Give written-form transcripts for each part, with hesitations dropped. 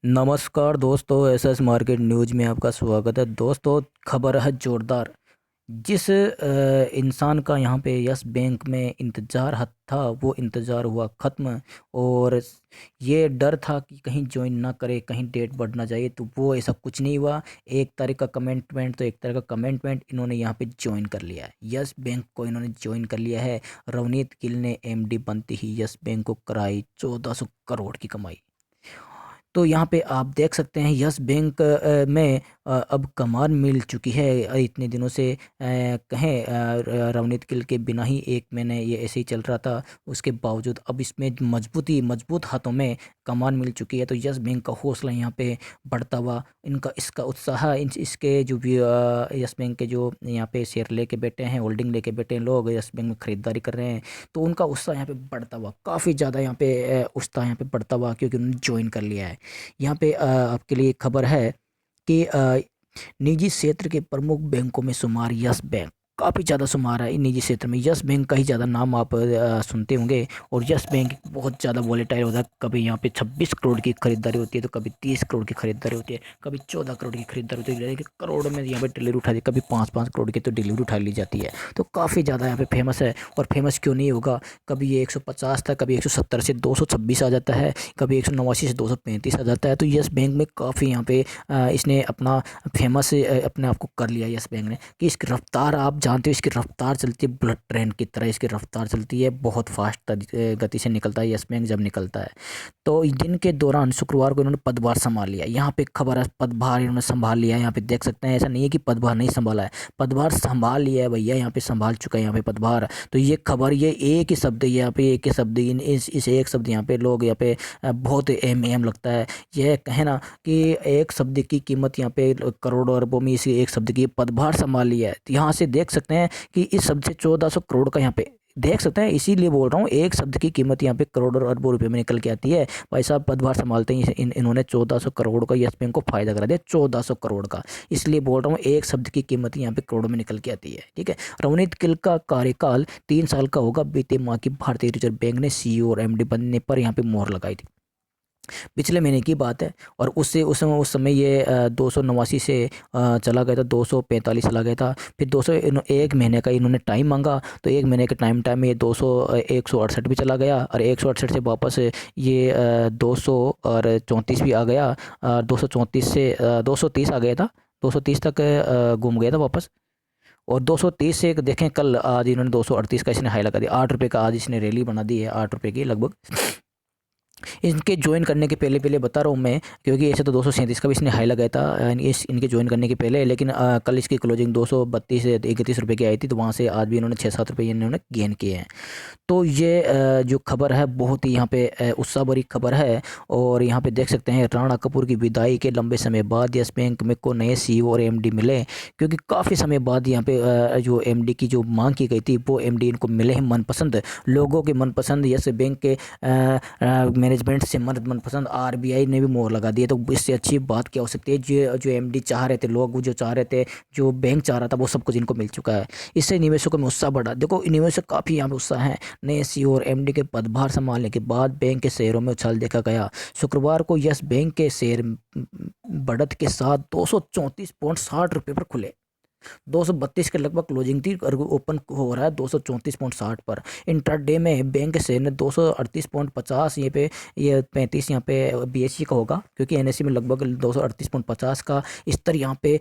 नमस्कार दोस्तों, SS market news में आपका स्वागत है। दोस्तों, खबर है जोरदार। जिस इंसान का यहाँ पे यस बैंक में इंतज़ार था, वो इंतज़ार हुआ ख़त्म। और ये डर था कि कहीं ज्वाइन ना करे, कहीं डेट बढ़ ना जाए, तो वो ऐसा कुछ नहीं हुआ। एक तारीख का कमिटमेंट, तो एक तारीख का कमिटमेंट इन्होंने यहाँ पे ज्वाइन कर लिया है। यस बैंक को इन्होंने ज्वाइन कर लिया है। रवनीत गिल ने एमडी बनते ही यस बैंक को कराई 1400 करोड़ की कमाई। तो यहाँ पे आप देख सकते हैं यस बैंक में अब कमान मिल चुकी है। इतने दिनों से कहें रवनीत गिल के बिना ही एक महीने ये ऐसे ही चल रहा था, उसके बावजूद अब इसमें मजबूत हाथों में कमान मिल चुकी है। तो यस बैंक का हौसला यहाँ पे बढ़ता हुआ, इनका इसका उत्साह इसके जो भी यस बैंक के जो यहाँ पे शेयर लेके बैठे हैं, होल्डिंग लेके बैठे हैं लोग, यस बैंक में ख़रीदारी कर रहे हैं, तो उनका उत्साह यहाँ पे बढ़ता हुआ, काफ़ी ज़्यादा यहाँ पे उत्साह यहाँ पे बढ़ता हुआ, क्योंकि उन्होंने ज्वाइन कर लिया है। यहाँ पे आपके लिए खबर है कि निजी क्षेत्र के प्रमुख बैंकों में शुमार यस बैंक काफ़ी ज़्यादा शुमार है। निजी क्षेत्र में यस बैंक का ही ज़्यादा नाम आप सुनते होंगे। और यस बैंक बहुत ज़्यादा वॉलेटाइल होता है। कभी यहाँ पे 26 करोड़ की खरीदारी होती है, तो कभी 30 करोड़ की खरीदारी होती है, कभी 14 करोड़ की खरीदारी होती है, लेकिन करोड़ में यहाँ पे डिलीवरी उठा दी, कभी 5-5 करोड़ की तो डिलीवरी उठा ली जाती है। तो काफ़ी ज़्यादा यहाँ पे फेमस है। और फेमस क्यों नहीं होगा, कभी ये 150 था, कभी 170 से 226 आ जाता है, कभी 189 से 235 आ जाता है। तो यस बैंक में काफ़ी यहाँ पे इसने अपना फेमस अपने आप को कर लिया यस बैंक ने, कि इसकी रफ्तार आप जानते हो, इसकी रफ्तार चलती है बुलेट ट्रेन की तरह, इसकी रफ्तार चलती है, बहुत फास्ट गति से निकलता है यस बैंक जब निकलता है। तो दिन के दौरान शुक्रवार को इन्होंने पदभार संभाल लिया। यहाँ पे खबर है, पदभार इन्होंने संभाल लिया। यहाँ पे देख सकते हैं, ऐसा नहीं है कि पदभार नहीं संभाला है, पदभार संभाल लिया है भैया, यहाँ पे संभाल चुका है यहाँ पे पदभार। तो ये खबर, ये एक ही शब्द है यहाँ पे, एक ही शब्द, इस एक शब्द यहाँ पे लोग यहाँ पे बहुत अहम लगता है। यह कहना कि एक शब्द की कीमत यहाँ पे करोड़ों अरबों में, इसी एक शब्द की पदभार संभाल लिया है। तो यहाँ से देख सकते हैं कि इस शब्द से 1400 करोड़ का यहाँ पे देख सकते हैं। इसीलिए बोल रहा हूँ, एक शब्द की कीमत यहाँ पे करोड़ों और अरबों रुपए में निकल के आती है। भाई साहब पदभार संभालते ही इन्होंने 1400 करोड़ का यस बैंक को फायदा करा दिया, 1400 करोड़ का। इसलिए बोल रहा हूँ, एक शब्द की कीमत यहाँ पे करोड़ों में निकल के आती है। ठीक है। रवनीत गिल का कार्यकाल 3 साल का होगा। बीते माह की भारतीय रिजर्व बैंक ने सीईओ और एमडी बनने पर यहाँ पे मोहर लगाई थी। पिछले महीने की बात है। और उससे उस समय ये 289 से चला गया था, 245 चला गया था। फिर 1 महीने का इन्होंने टाइम मांगा, तो 1 महीने के टाइम में ये 168 भी चला गया, और 168 से वापस ये 234 भी आ गया, 234 से 230 आ गया था, 230 तक घूम गया था वापस। और 230 से देखें, कल आज इन्होंने 238 का इसने हाई लगा दिया, 8 रुपये का आज इसने रैली बना दी है, 8 रुपये की लगभग। इनके ज्वाइन करने के पहले पहले बता रहा हूँ मैं, क्योंकि ऐसे तो 237 का भी इसने हाई लगाया था इनके ज्वाइन करने के पहले, लेकिन कल इसकी क्लोजिंग 232 से 31 रुपये की आई थी, तो वहाँ से आज भी इन्होंने 6-7 रुपये इन्होंने गेन किए हैं। तो ये जो खबर है, बहुत ही यहाँ पे उत्साह भरी खबर है। और यहाँ पे देख सकते हैं, राणा कपूर की विदाई के लंबे समय बाद यस बैंक में को नए सीईओ और एमडी मिले, क्योंकि काफ़ी समय बाद यहाँ पे जो एमडी की जो मांग की गई थी, वो एमडी इनको मिले हैं मनपसंद, लोगों के मनपसंद, यस बैंक के मैनेजमेंट से मनपसंद। आरबीआई ने भी मोहर लगा दी है, तो इससे अच्छी बात क्या हो सकती है। जो एमडी चाह रहे थे, लोग जो चाह रहे थे, जो बैंक चाह रहा था, वो सब कुछ इनको मिल चुका है। इससे निवेशकों में उत्साह बढ़ा। देखो, निवेशक काफ़ी यहाँ पे उत्साह है। नए सीईओ और एमडी के पदभार संभालने के बाद बैंक के शेयरों में उछाल देखा गया। शुक्रवार को यस बैंक के शेयर बढ़त के साथ 234.60 रुपये पर खुले। 232 के लगभग क्लोजिंग थी, और ओपन हो रहा है 234.60 पर। इंट्राडे में बैंक के शेयर ने 238.50 ये पे, ये 35 यहाँ पे बीएसई का होगा, क्योंकि एनएसई में लगभग 238.50 का स्तर यहाँ पे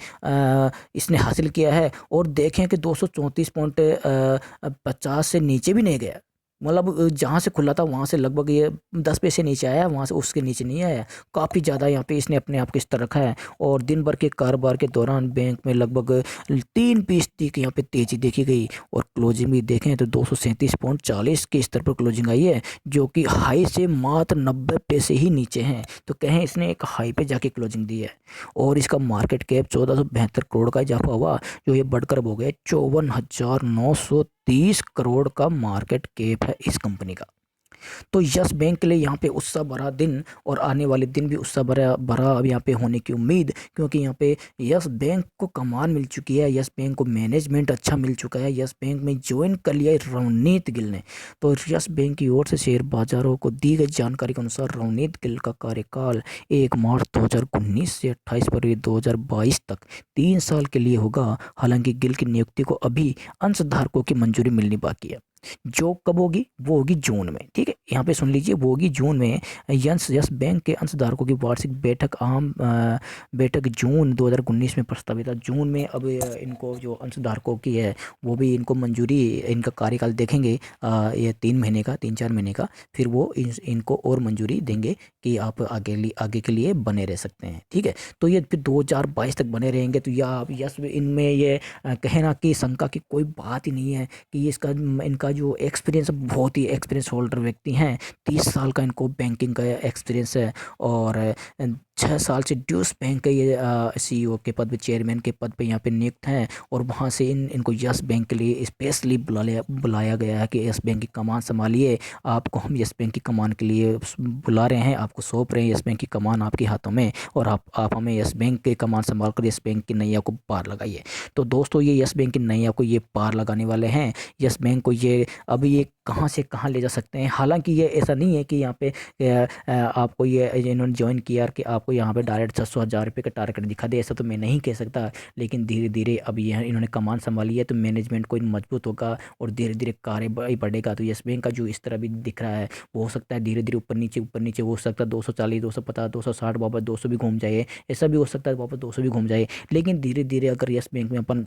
इसने हासिल किया है। और देखें कि 234.50 से नीचे भी नहीं गया, मतलब जहाँ से खुला था वहाँ से लगभग ये 10 पैसे नीचे आया, वहाँ से उसके नीचे नहीं आया। काफ़ी ज़्यादा यहाँ पे इसने अपने आप को स्तर रखा है। और दिन भर के कारोबार के दौरान बैंक में लगभग 3% की यहाँ पे तेज़ी देखी गई। और क्लोजिंग भी देखें तो 237.40 के स्तर पर क्लोजिंग आई है, जो कि हाई से मात्र 90 पैसे ही नीचे हैं। तो कहें इसने एक हाई पे जाके क्लोजिंग दी है। और इसका मार्केट कैप 1472 करोड़ का इजाफा हुआ, जो ये बढ़कर हो गया 54,930 करोड़ का मार्केट कैप है इस कंपनी का। तो यस बैंक के लिए यहाँ पे उत्साह भरा दिन और आने वाले दिन भी उत्साह भरा भरा अब यहाँ पे होने की उम्मीद, क्योंकि यहाँ पे यस बैंक को कमान मिल चुकी है, यस बैंक को मैनेजमेंट अच्छा मिल चुका है, यस बैंक में ज्वाइन कर लिया है रवनीत गिल ने। तो यस बैंक की ओर से शेयर बाजारों को दी गई जानकारी के अनुसार रवनीत गिल का कार्यकाल 1 मार्च 2019 से 28 फरवरी 2022 तक 3 साल के लिए होगा। हालांकि गिल की नियुक्ति को अभी अंशधारकों की मंजूरी मिलनी बाकी है, जो कब होगी, वो होगी जून में। ठीक है, यहाँ पे सुन लीजिए, वो होगी जून में। यस बैंक के अंशधारकों की वार्षिक बैठक बैठक जून 2019 में प्रस्तावित है। जून में अब इनको जो अंशधारकों की है वो भी इनको मंजूरी, इनका कार्यकाल देखेंगे ये 3 महीने का, 3-4 महीने का, फिर वो इनको और मंजूरी देंगे कि आप आगे के लिए बने रह सकते हैं। ठीक है, तो ये फिर 2022 तक बने रहेंगे। तो या आप यस इनमें ये कहना कि शंका की कोई बात ही नहीं है कि इसका इनका जो एक्सपीरियंस बहुत ही एक्सपीरियंस होल्डर व्यक्ति हैं। 30 साल का इनको बैंकिंग का एक्सपीरियंस है और 6 साल से ड्यूस बैंक के ये CEO के पद पे, चेयरमैन के पद पे यहाँ पे नियुक्त हैं। और वहाँ से इनको यस बैंक के लिए स्पेशली बुलाया गया है कि यस बैंक की कमान संभालिए, आपको हम यस बैंक की कमान के लिए बुला रहे हैं, आपको सौंप रहे हैं यस बैंक की कमान आपके हाथों में, और आप हमें यस बैंक की कमान संभाल कर यस बैंक की नैया को पार लगाइए। तो दोस्तों ये यस बैंक की नैया को ये पार लगाने वाले हैं। यस बैंक को ये अब ये कहाँ से कहाँ ले जा सकते हैं। हालांकि ये ऐसा नहीं है कि यहाँ पे आपको ये इन्होंने ज्वाइन किया कि आपको यहाँ पे डायरेक्ट 600,000 रुपये का टारगेट दिखा दे, ऐसा तो मैं नहीं कह सकता। लेकिन धीरे धीरे अब यह इन्होंने कमान संभाली है तो मैनेजमेंट को मजबूत होगा और धीरे धीरे कार्य बढ़ेगा। तो यस बैंक का जो इस तरह भी दिख रहा है वो हो सकता है धीरे धीरे ऊपर नीचे हो सकता है, 240, 250, 260 वापस 200 भी घूम जाए, ऐसा भी हो सकता है वापस 200 भी घूम जाए। लेकिन धीरे धीरे अगर यस बैंक में अपन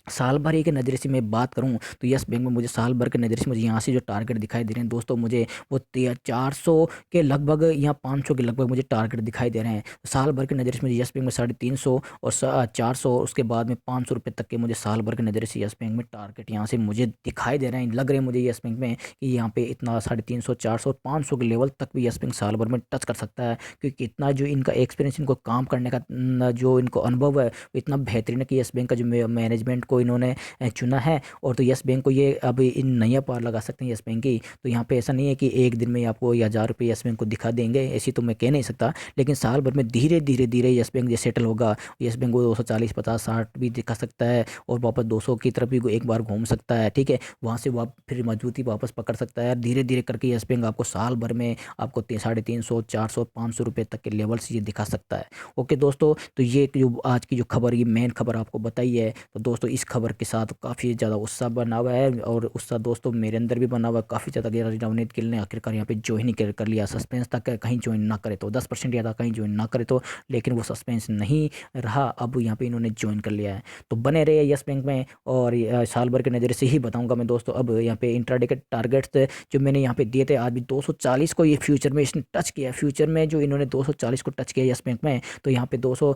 साल भर एक नज़रिए से मैं बात करूं तो यस बैंक में मुझे साल भर के नज़रिए से मुझे यहाँ से जो टारगेट दिखाई दे रहे हैं दोस्तों, मुझे वो 400 के लगभग या 500 के लगभग मुझे टारगेट दिखाई दे रहे हैं। साल भर के नज़रिए से मुझे यस बैंक में 350 और 400, उसके बाद में 500 रुपये तक के मुझे साल भर के नज़रिए से यस बैंक में टारगेट यहाँ से मुझे दिखाई दे रहे हैं। लग रहे हैं मुझे यस बैंक में कि यहाँ पे इतना 350, 400 और 500 के लेवल तक भी यस बैंक साल भर में टच कर सकता है, क्योंकि इतना जो इनका एक्सपीरियंस, इनको काम करने का जो इनको अनुभव है इतना बेहतरीन है कि यस बैंक का जो मैनेजमेंट को इन्होंने चुना है। और तो यस बैंक को ये अब इन नैया पार लगा सकते हैं यस बैंक की। तो यहाँ पे ऐसा नहीं है कि एक दिन में आपको 1000 रुपये यस बैंक को दिखा देंगे, ऐसी तो मैं कह नहीं सकता। लेकिन साल भर में धीरे धीरे यस बैंक जैसे सेटल होगा, यस बैंक को 240, 50, 60 भी दिखा सकता है और वापस 200 की तरफ भी एक बार घूम सकता है। ठीक है, वहाँ से फिर मजबूती वापस पकड़ सकता है। धीरे धीरे करके यस बैंक आपको साल भर में आपको 350, 400, 500 रुपये तक के लेवल से ये दिखा सकता है। ओके दोस्तों, तो ये जो आज की जो खबर, ये मेन खबर आपको बताई है। तो दोस्तों इस खबर के साथ काफ़ी ज़्यादा उत्साह बना हुआ है और उत्साह दोस्तों मेरे अंदर भी बना हुआ है काफ़ी ज़्यादा। रवनीत गिल ने आखिरकार यहाँ पे ज्वाइन ही कर लिया। सस्पेंस था कि कहीं ज्वाइन ना करे तो 10% या था कहीं ज्वाइन ना करे तो, लेकिन वो सस्पेंस नहीं रहा, अब यहाँ पे इन्होंने ज्वाइन कर लिया है। तो बने रहे यस बैंक में। और साल भर के नज़रिए से ही बताऊँगा मैं दोस्तों। अब यहाँ पे इंट्राडे के टारगेट्स जो मैंने यहाँ पे दिए थे, आज भी 240 को ये फ्यूचर में इसने टच किया। फ्यूचर में जो इन्होंने 240 को टच किया यस बैंक में, तो यहाँ पे 200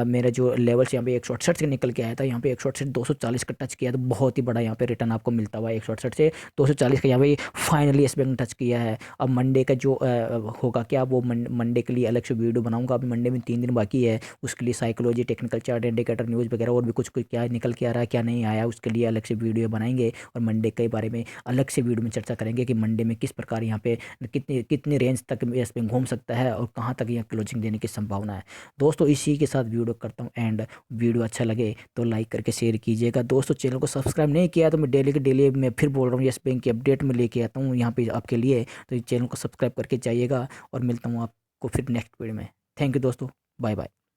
मेरा जो लेवल्स यहाँ पे 168 से निकल के आया था, यहाँ पे 168 240 का टच किया। तो बहुत ही बड़ा यहाँ पे रिटर्न आपको मिलता हुआ 168 से 240 का यहाँ पे फाइनली यस बैंक ने टच किया है। अब मंडे का जो होगा क्या, वो मंडे के लिए अलग से वीडियो बनाऊंगा। अभी मंडे में 3 दिन बाकी है, उसके लिए psychology, technical chart, indicator, news वगैरह और भी कुछ क्या निकल के आ रहा है क्या नहीं आया, उसके लिए अलग से वीडियो बनाएंगे और मंडे के बारे में अलग से वीडियो में चर्चा करेंगे कि मंडे में किस प्रकार यहाँ पे कितनी रेंज तक यस बैंक घूम सकता है और कहाँ तक यहाँ क्लोजिंग देने की संभावना है। दोस्तों इसी के साथ वीडियो करता हूँ एंड वीडियो अच्छा लगे तो लाइक करके शेयर कीजिएगा। दोस्तों चैनल को सब्सक्राइब नहीं किया तो मैं डेली के डेली मैं फिर बोल रहा हूँ यस बैंक की अपडेट में लेके आता हूँ यहाँ पे आपके लिए। तो चैनल को सब्सक्राइब करके जाइएगा और मिलता हूँ आपको फिर नेक्स्ट वीडियो में। थैंक यू दोस्तों, बाय बाय।